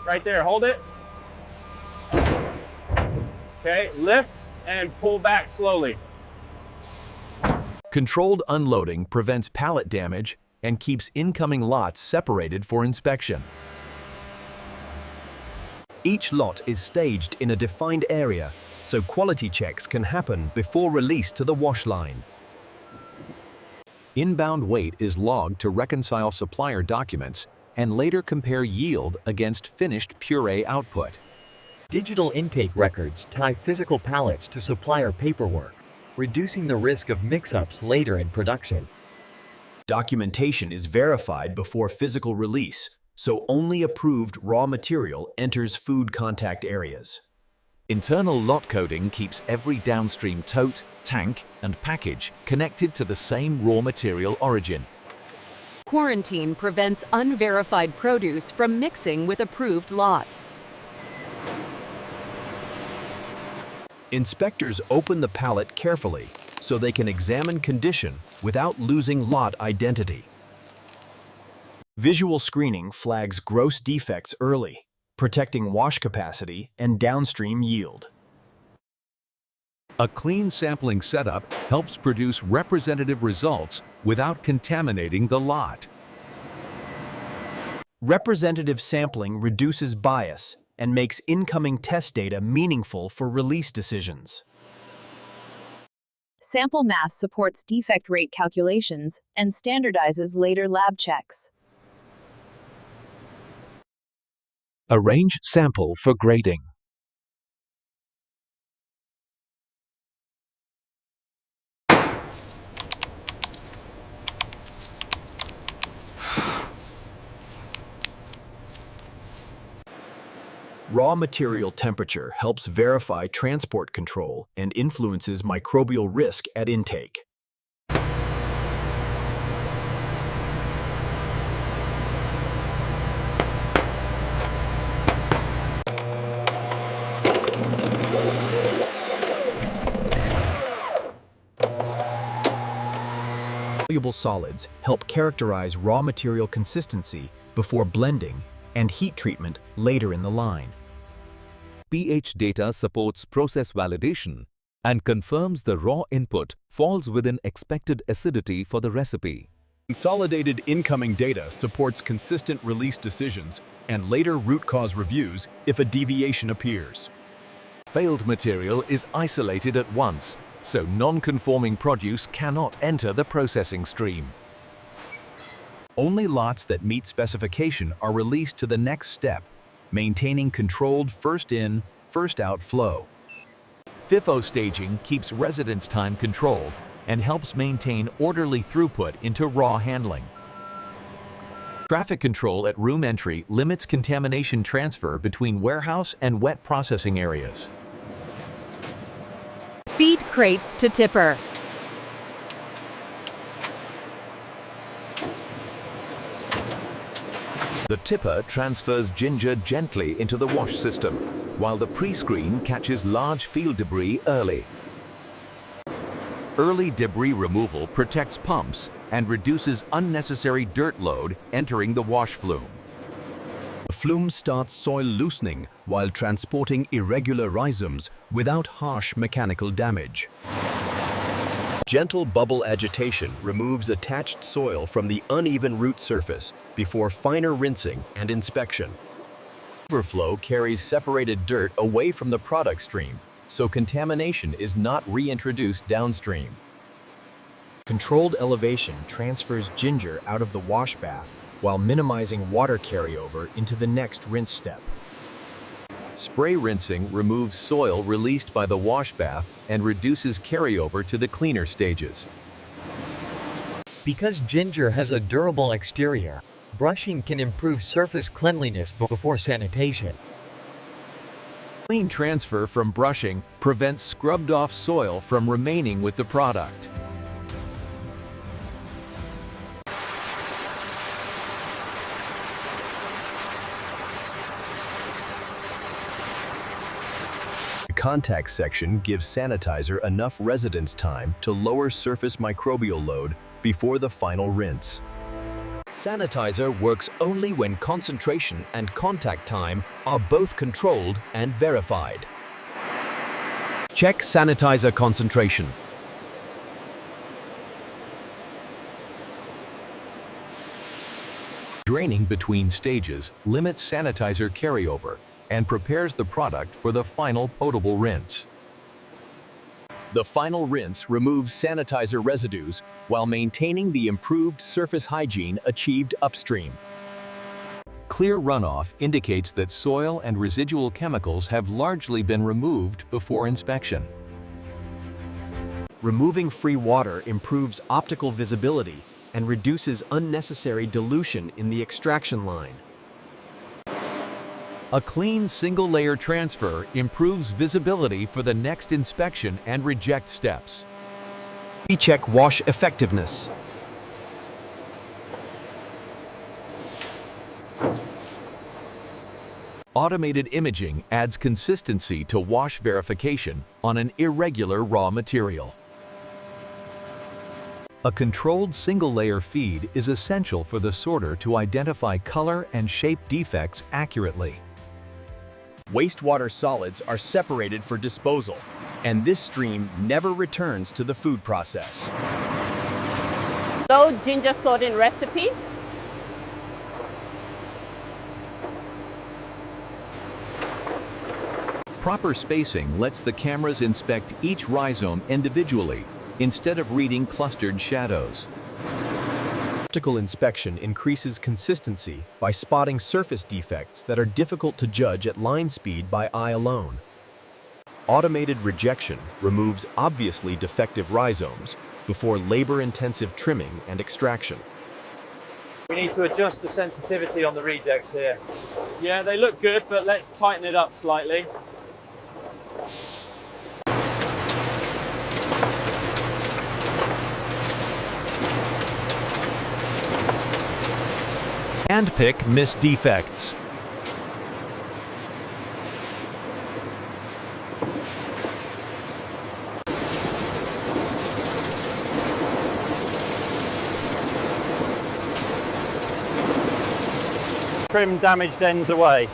right there, hold it. Okay, lift and pull back slowly. Controlled unloading prevents pallet damage and keeps incoming lots separated for inspection. Each lot is staged in a defined area, so quality checks can happen before release to the wash line. Inbound weight is logged to reconcile supplier documents and later compare yield against finished puree output. Digital intake records tie physical pallets to supplier paperwork, reducing the risk of mix-ups later in production. Documentation is verified before physical release, so only approved raw material enters food contact areas. Internal lot coding keeps every downstream tote, tank, and package connected to the same raw material origin. Quarantine prevents unverified produce from mixing with approved lots. Inspectors open the pallet carefully so they can examine condition without losing lot identity. Visual screening flags gross defects early, protecting wash capacity and downstream yield. A clean sampling setup helps produce representative results without contaminating the lot. Representative sampling reduces bias and makes incoming test data meaningful for release decisions. Sample mass supports defect rate calculations and standardizes later lab checks. Arrange sample for grading. Raw material temperature helps verify transport control and influences microbial risk at intake. Soluble solids help characterize raw material consistency before blending and heat treatment later in the line. pH data supports process validation and confirms the raw input falls within expected acidity for the recipe. Consolidated incoming data supports consistent release decisions and later root cause reviews if a deviation appears. Failed material is isolated at once, so non-conforming produce cannot enter the processing stream. Only lots that meet specification are released to the next step, maintaining controlled first-in, first-out flow. FIFO staging keeps residence time controlled and helps maintain orderly throughput into raw handling. Traffic control at room entry limits contamination transfer between warehouse and wet processing areas. Feed crates to tipper. The tipper transfers ginger gently into the wash system, while the pre-screen catches large field debris early. Early debris removal protects pumps and reduces unnecessary dirt load entering the wash flume. The flume starts soil loosening while transporting irregular rhizomes without harsh mechanical damage. Gentle bubble agitation removes attached soil from the uneven root surface before finer rinsing and inspection. Overflow carries separated dirt away from the product stream, so contamination is not reintroduced downstream. Controlled elevation transfers ginger out of the wash bath while minimizing water carryover into the next rinse step. Spray rinsing removes soil released by the wash bath and reduces carryover to the cleaner stages. Because ginger has a durable exterior, brushing can improve surface cleanliness before sanitation. Clean transfer from brushing prevents scrubbed-off soil from remaining with the product. The contact section gives sanitizer enough residence time to lower surface microbial load before the final rinse. sanitizer works only when concentration and contact time are both controlled and verified. Check sanitizer concentration. Draining between stages limits sanitizer carryover and prepares the product for the final potable rinse. The final rinse removes sanitizer residues while maintaining the improved surface hygiene achieved upstream. Clear runoff indicates that soil and residual chemicals have largely been removed before inspection. Removing free water improves optical visibility and reduces unnecessary dilution in the extraction line. A clean single-layer transfer improves visibility for the next inspection and reject steps. Check wash effectiveness. Automated imaging adds consistency to wash verification on an irregular raw material. A controlled single-layer feed is essential for the sorter to identify color and shape defects accurately. Wastewater solids are separated for disposal, and this stream never returns to the food process. Low ginger sorting recipe. Proper spacing lets the cameras inspect each rhizome individually instead of reading clustered shadows. Optical inspection increases consistency by spotting surface defects that are difficult to judge at line speed by eye alone. Automated rejection removes obviously defective rhizomes before labor-intensive trimming and extraction. We need to adjust the sensitivity on the rejects here. Yeah, they look good, but let's tighten it up slightly. Handpick missed defects. Trim damaged ends away.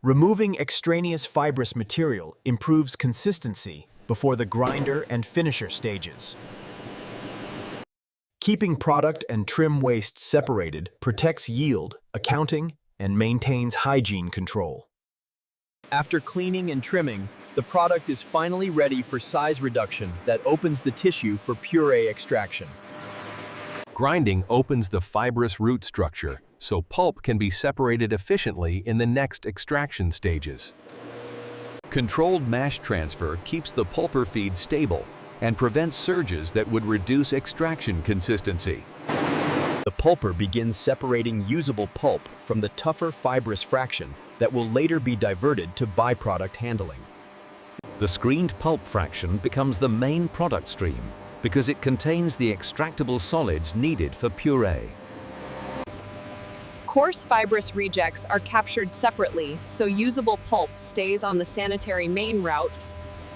Removing extraneous fibrous material improves consistency before the grinder and finisher stages. Keeping product and trim waste separated protects yield, accounting, and maintains hygiene control. After cleaning and trimming, the product is finally ready for size reduction that opens the tissue for puree extraction. Grinding opens the fibrous root structure, so pulp can be separated efficiently in the next extraction stages. Controlled mash transfer keeps the pulper feed stable and prevents surges that would reduce extraction consistency. The pulper begins separating usable pulp from the tougher fibrous fraction that will later be diverted to byproduct handling. The screened pulp fraction becomes the main product stream because it contains the extractable solids needed for puree. Coarse fibrous rejects are captured separately, so usable pulp stays on the sanitary main route,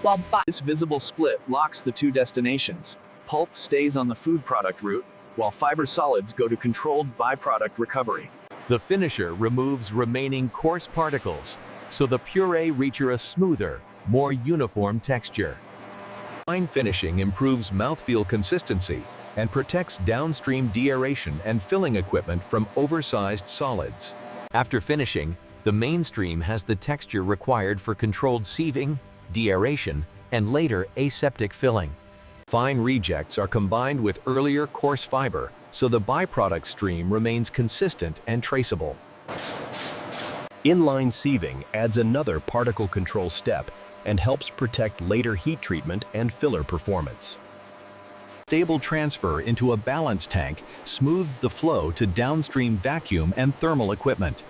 while This visible split locks the two destinations. Pulp stays on the food product route, while fiber solids go to controlled byproduct recovery. The finisher removes remaining coarse particles, so the puree reaches a smoother, more uniform texture. Fine finishing improves mouthfeel consistency and protects downstream deaeration and filling equipment from oversized solids. After finishing, the mainstream has the texture required for controlled sieving, deaeration, and later aseptic filling. Fine rejects are combined with earlier coarse fiber, so the byproduct stream remains consistent and traceable. Inline sieving adds another particle control step and helps protect later heat treatment and filler performance. Stable transfer into a balance tank smooths the flow to downstream vacuum and thermal equipment.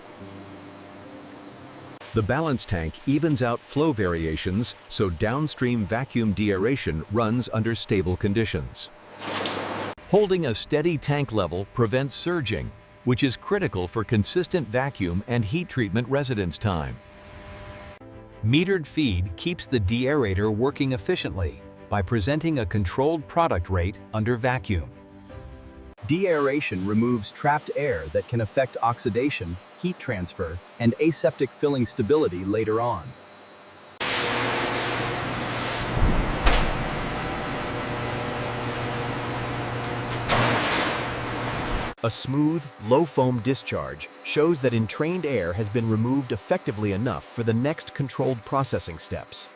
The balance tank evens out flow variations so downstream vacuum deaeration runs under stable conditions. Holding a steady tank level prevents surging, which is critical for consistent vacuum and heat treatment residence time. Metered feed keeps the deaerator working efficiently, by presenting a controlled product rate under vacuum. De-aeration removes trapped air that can affect oxidation, heat transfer, and aseptic filling stability later on. A smooth, low-foam discharge shows that entrained air has been removed effectively enough for the next controlled processing steps.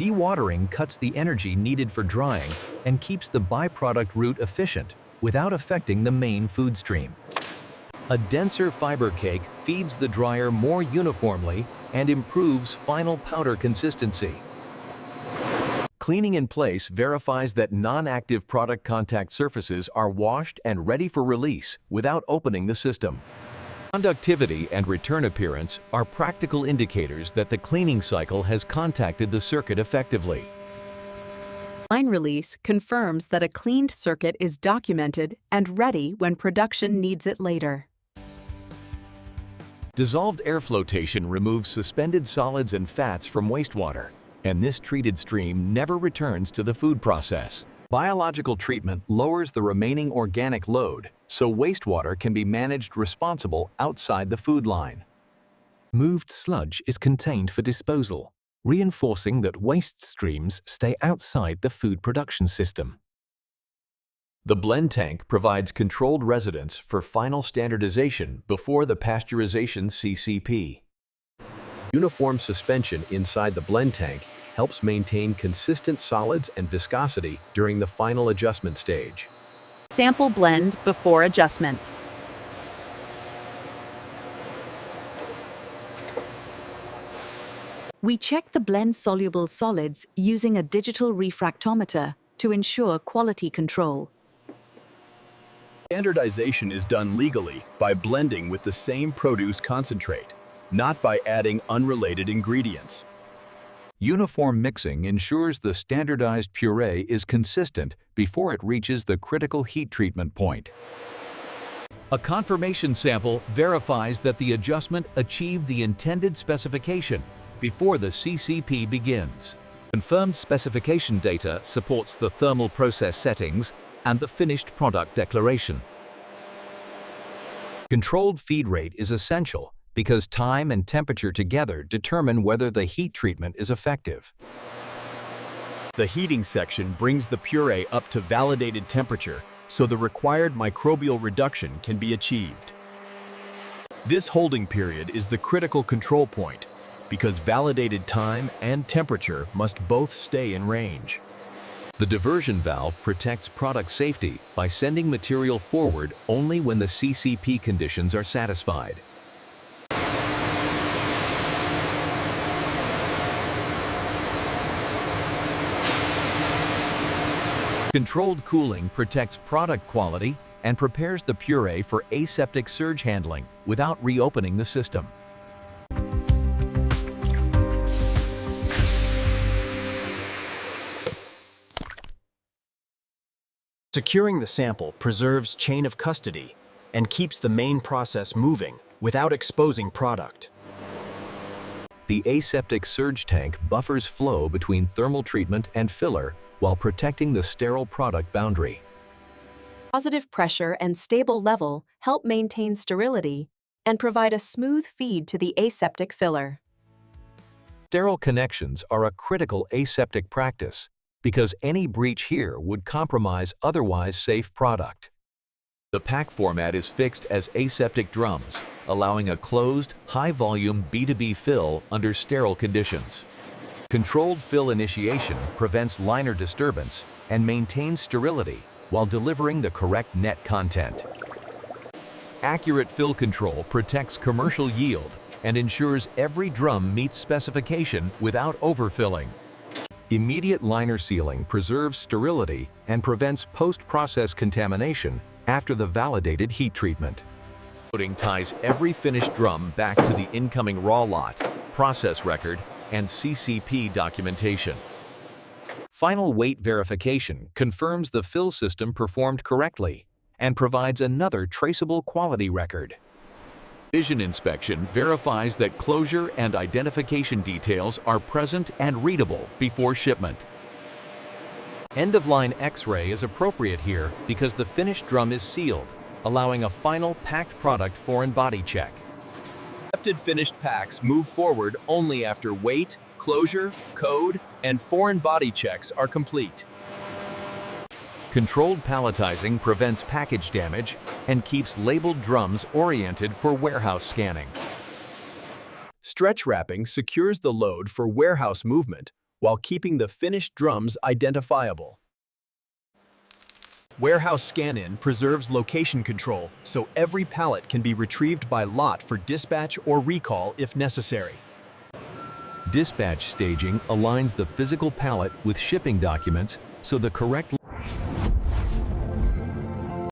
Dewatering cuts the energy needed for drying and keeps the byproduct route efficient without affecting the main food stream. A denser fiber cake feeds the dryer more uniformly and improves final powder consistency. Cleaning in place verifies that non-active product contact surfaces are washed and ready for release without opening the system. Conductivity and return appearance are practical indicators that the cleaning cycle has contacted the circuit effectively. Line release confirms that a cleaned circuit is documented and ready when production needs it later. Dissolved air flotation removes suspended solids and fats from wastewater, and this treated stream never returns to the food process. Biological treatment lowers the remaining organic load, so wastewater can be managed responsible outside the food line. Moved sludge is contained for disposal, reinforcing that waste streams stay outside the food production system. The blend tank provides controlled residence for final standardization before the pasteurization CCP. Uniform suspension inside the blend tank helps maintain consistent solids and viscosity during the final adjustment stage. Sample blend before adjustment. We check the blend-soluble solids using a digital refractometer to ensure quality control. Standardization is done legally by blending with the same produce concentrate, not by adding unrelated ingredients. Uniform mixing ensures the standardized puree is consistent before it reaches the critical heat treatment point. A confirmation sample verifies that the adjustment achieved the intended specification before the CCP begins. Confirmed specification data supports the thermal process settings and the finished product declaration. Controlled feed rate is essential because time and temperature together determine whether the heat treatment is effective. The heating section brings the puree up to validated temperature so the required microbial reduction can be achieved. This holding period is the critical control point because validated time and temperature must both stay in range. The diversion valve protects product safety by sending material forward only when the CCP conditions are satisfied. Controlled cooling protects product quality and prepares the puree for aseptic surge handling without reopening the system. Securing the sample preserves chain of custody and keeps the main process moving without exposing product. The aseptic surge tank buffers flow between thermal treatment and filler while protecting the sterile product boundary. Positive pressure and stable level help maintain sterility and provide a smooth feed to the aseptic filler. Sterile connections are a critical aseptic practice because any breach here would compromise otherwise safe product. The pack format is fixed as aseptic drums, allowing a closed, high-volume B2B fill under sterile conditions. Controlled fill initiation prevents liner disturbance and maintains sterility while delivering the correct net content. Accurate fill control protects commercial yield and ensures every drum meets specification without overfilling. Immediate liner sealing preserves sterility and prevents post-process contamination after the validated heat treatment. Coating ties every finished drum back to the incoming raw lot, process record, and CCP documentation. Final weight verification confirms the fill system performed correctly and provides another traceable quality record. Vision inspection verifies that closure and identification details are present and readable before shipment. End-of-line X-ray is appropriate here because the finished drum is sealed, allowing a final packed product foreign body check. Accepted finished packs move forward only after weight, closure, code, and foreign body checks are complete. Controlled palletizing prevents package damage and keeps labeled drums oriented for warehouse scanning. Stretch wrapping secures the load for warehouse movement while keeping the finished drums identifiable. Warehouse scan-in preserves location control so every pallet can be retrieved by lot for dispatch or recall if necessary. Dispatch staging aligns the physical pallet with shipping documents so the correct